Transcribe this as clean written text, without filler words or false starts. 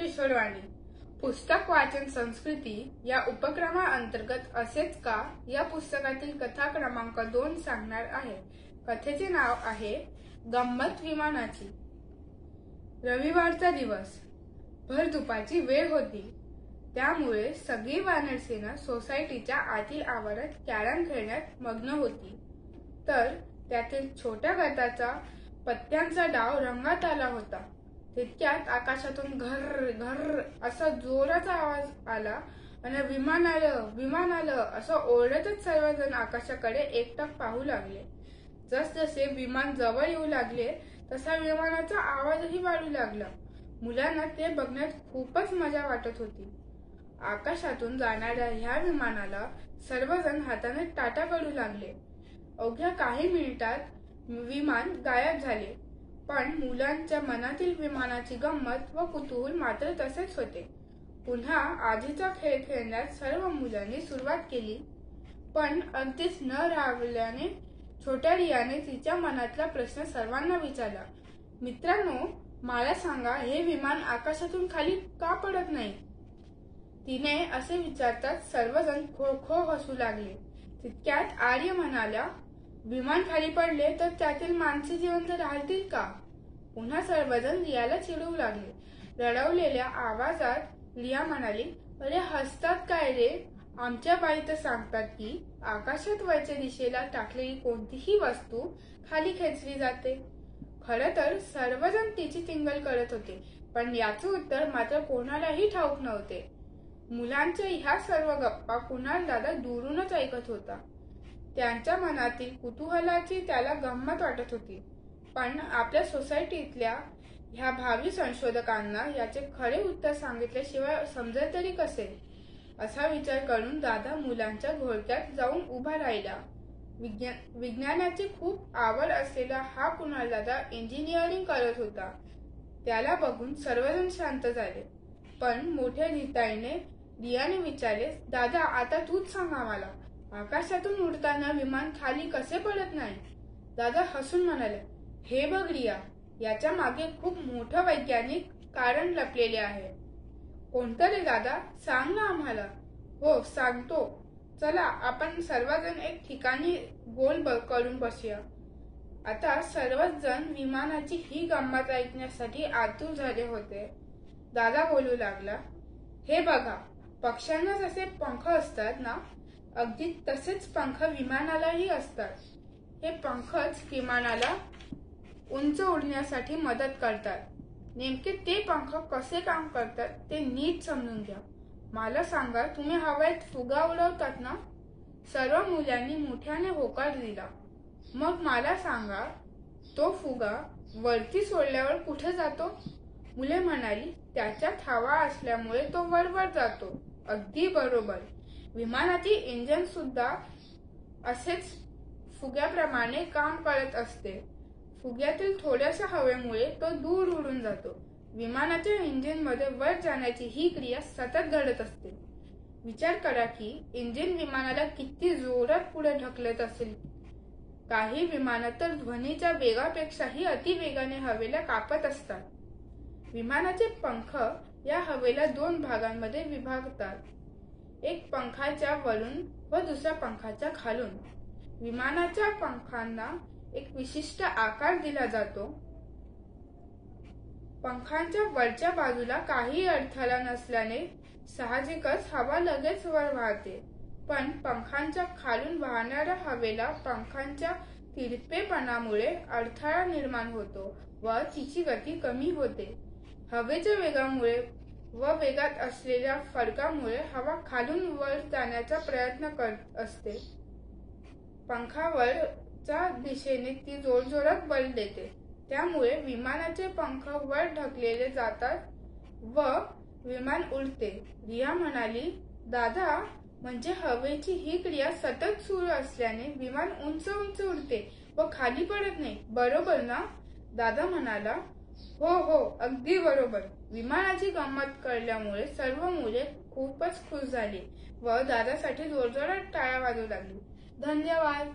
किशोरवाणी पुस्तक वाचन संस्कृती या उपक्रमाअंतर्गत असेच का या पुस्तकातील कथा क्रमांक 2 सांगणार आहे। कथेचे नाव आहे गंमत विमानाची। रविवारचा दिवस, भर दुपारची वेळ होती, त्यामुळे सगळी वानरसेना सोसायटीच्या आतील आवारात कॅरम खेळण्यात मग्न होती। तर त्यातील छोट्या गटाचा पत्त्यांचा डाव रंगात आला होता। तितक्यात आकाशातून घर घर असा जोराचा आवाज आला आणि विमान आलं असं ओरडतच सर्वजण आकाशाकडे एकटक पाहू लागले। जसजसे विमान जवळ येऊ लागले तसा विमानाचा आवाजही वाढू लागला। मुलांना ते बघण्यात खूपच मजा वाटत होती। आकाशातून जाणाऱ्या ह्या विमानाला सर्वजण हाताने टाटा करू लागले। अवघ्या काही मिनिटात विमान गायब झाले, पण मुलांच्या मनातील विमानाची गंमत व कुतूहल मात्र तसेच होते। पुन्हा आधीचा खेळ खेळण्यास सर्व मुलांनी सुरुवात केली, पण अगदीच न राहिल्याने छोट्या रियाने तिच्या मनातला प्रश्न सर्वांना विचारला, मित्रांनो, मला सांगा, हे विमान आकाशातून खाली का पडत नाही? तिने असे विचारताच सर्वजण खो खो हसू लागले। तितक्यात आर्य म्हणाला, विमान खाली पडले तर त्यातील माणसे जिवंत राहतील का? पुन्हा सर्वजण रियाला चिडवू लागले। रडवलेल्या आवाजात रिया म्हणाली, अरे हसतात काय रे? आमच्या बाई तर सांगतात की आकाशात वरच्या दिशेला टाकलेली कोणतीही वस्तू खाली खेचली जाते। खरं तर सर्वजण तिची टिंगल करत होते, पण याचे उत्तर मात्र कोणालाही ठाऊक नव्हते। मुलांच्या ह्या सर्व गप्पा कुणाल दादा दुरूनच ऐकत होता। त्यांच्या मनातील कुतूहलाची त्याला गंमत वाटत होती, पण आपल्या सोसायटीतल्या ह्या भावी संशोधकांना याचे खरे उत्तर सांगितल्याशिवाय समजेल तरी कसे, असा विचार करून दादा मुलांच्या घोळक्यात जाऊन उभा राहिला। विज्ञानाची खूप आवड असलेला हा कुणाल दादा इंजिनिअरिंग करत होता। त्याला बघून सर्वजण शांत झाले, पण मोठ्या निताईने रियाने विचारले, दादा आता तूच सांगा मला, आकाशातून उडताना विमान खाली कसे पडत नाही? दादा हसून म्हणाले, हे बघ रिया, याच्या मागे खूप मोठं वैज्ञानिक कारण लपलेले आहे। कोणतं रे दादा, सांग ना आम्हाला। हो सांगतो, चला आपण सर्वजण एक ठिकाणी गोल करून बसूया। आता सर्वच जण विमानाची ही गंमत ऐकण्यासाठी आतुर झाले होते। दादा बोलू लागला, हे बघा, पक्ष्यांना जसे पंख असतात ना, अगदी तसेच पंख विमानालाही असतात। हे पंखच विमानाला उंच उडण्यासाठी मदत करतात। नेमके ते पंख कसे काम करतात ते नीट समजून घ्या। मला सांगा, तुम्ही हवेत फुगा उडवतात ना? सर्व मुलांनी मोठ्याने होकार दिला। मग मला सांगा, तो फुगा वरती सोडल्यावर कुठे जातो? मुले म्हणाली, त्याच्यात हवा असल्यामुळे तो वरवर जातो। अगदी बरोबर, विमानाची इंजिन सुद्धा असेच फुग्याप्रमाणे काम करत असते। फुग्यातील थोड्याशा हवेमुळे तो दूर उडून जातो। विमानाच्या इंजिन मध्ये वर जाण्याची ही क्रिया सतत घडत असते। विचार करा की इंजिन विमानाला किती जोरात पुढे ढकलत असेल। काही विमानं तर ध्वनीच्या वेगापेक्षाही अतिवेगाने हवेला कापत असतात। विमानाचे पंख या हवेला 2 भागांमध्ये विभागतात, एक पंखाच्या वरून व दुसरा पंखाच्या खालून। विमानाच्या पंखांना एक विशिष्ट आकार दिला जातो। पंखांच्या वरच्या बाजूला काही अडथळा नसल्याने साहजिकच हवा लगेच वर वाहते, पण पंखांच्या खालून वाहणाऱ्या हवेला पंखांच्या तिरपेपणामुळे अडथळा निर्माण होतो व तिची गती कमी होते। हवेच्या वेगामुळे व वेगात असलेल्या फरकामुळे हवा खालून वर जाण्याचा प्रयत्न करत असते। पंखावरच्या दिशेने ती जोरजोरात बल देते, त्यामुळे विमानाचे पंख वर ढकलले जातात व विमान उडते। रिया म्हणाली, दादा, म्हणजे हवेची ही क्रिया सतत सुरू असल्याने विमान उंच उंच उडते व खाली पडत नाही, बरोबर ना? दादा म्हणाला, हो हो, अगदी बरोबर। विमानाची गंमत कळल्यामुळे सर्व मुले खूपच खुश झाली व दादासाठी जोरजोरात टाळ्या वाजवू लागली। धन्यवाद।